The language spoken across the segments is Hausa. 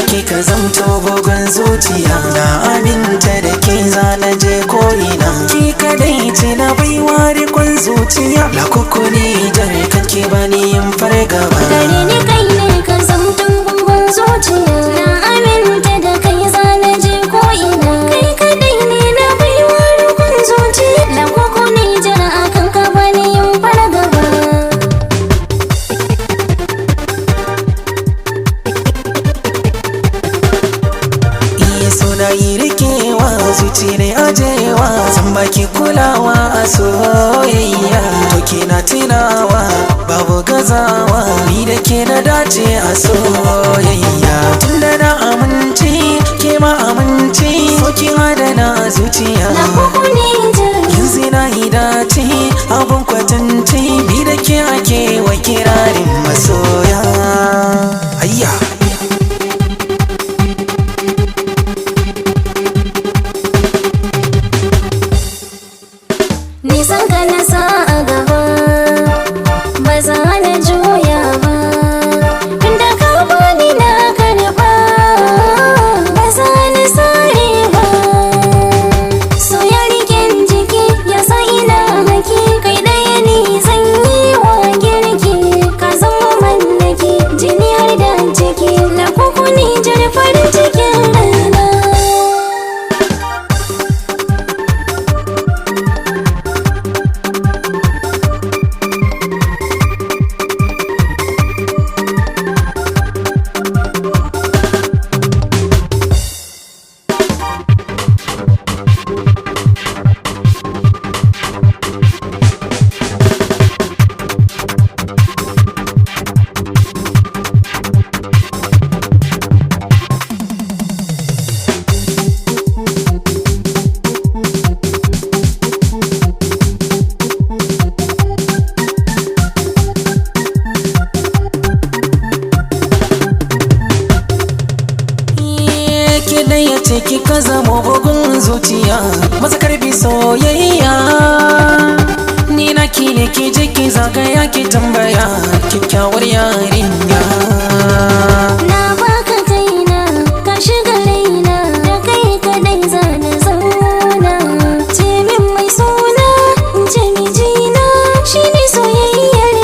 Kika zamto bugun zuciya na aminta da ke zana je ko'ina ki kadai ce na baiwa rikon zuciya la koko ne jar kake bani yin fargaba gare ni kai ne ka zamto bugun zuciya na aminta da kai zana je ko'ina kai kadai ne na baiwa rikon zuciya la koko ne jar akan ka bani yin fargaba suna yi rikewa zuci ne ajewa san baki kulawa a soyayya to ke na tunawa babu gazawa ni da ke na dace a soyayya tunda na amince ke ma amince sokin adana zuciya yanzu na yi dace abun kwatance ni da ke ake wa kirarin masoya ayya nisan ka na sa a gaba ba za na juya ba tunda ka bani na karba ba za na sare ba so ya riken jiki ya sa ina haki kai ɗaya ne zan yi wa girki ka zama mallaki jini har da jiki na kuku ne jar farin cikin rana ya ce kika zama bugun zuciya maza karbi soyayya ni na ki ne ki je ki zagaya ki tambaya kyakkyawar yarinya na baka kaina ka shiga raina da kai kadai zana zauna ce min mai suna in ce mijina shine soyayyar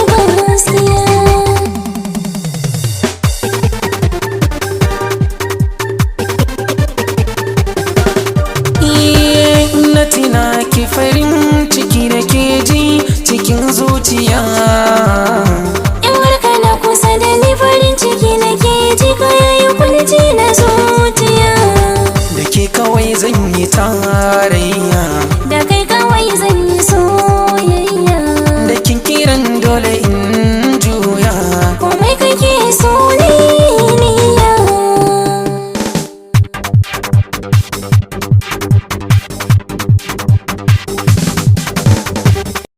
gaskiya tina ki farin ciki da ke ji cikin zuciya in warka na kusa da ni farin ciki na ke ji kayayin kunci na zuciya da ke kawai zan yi tarayya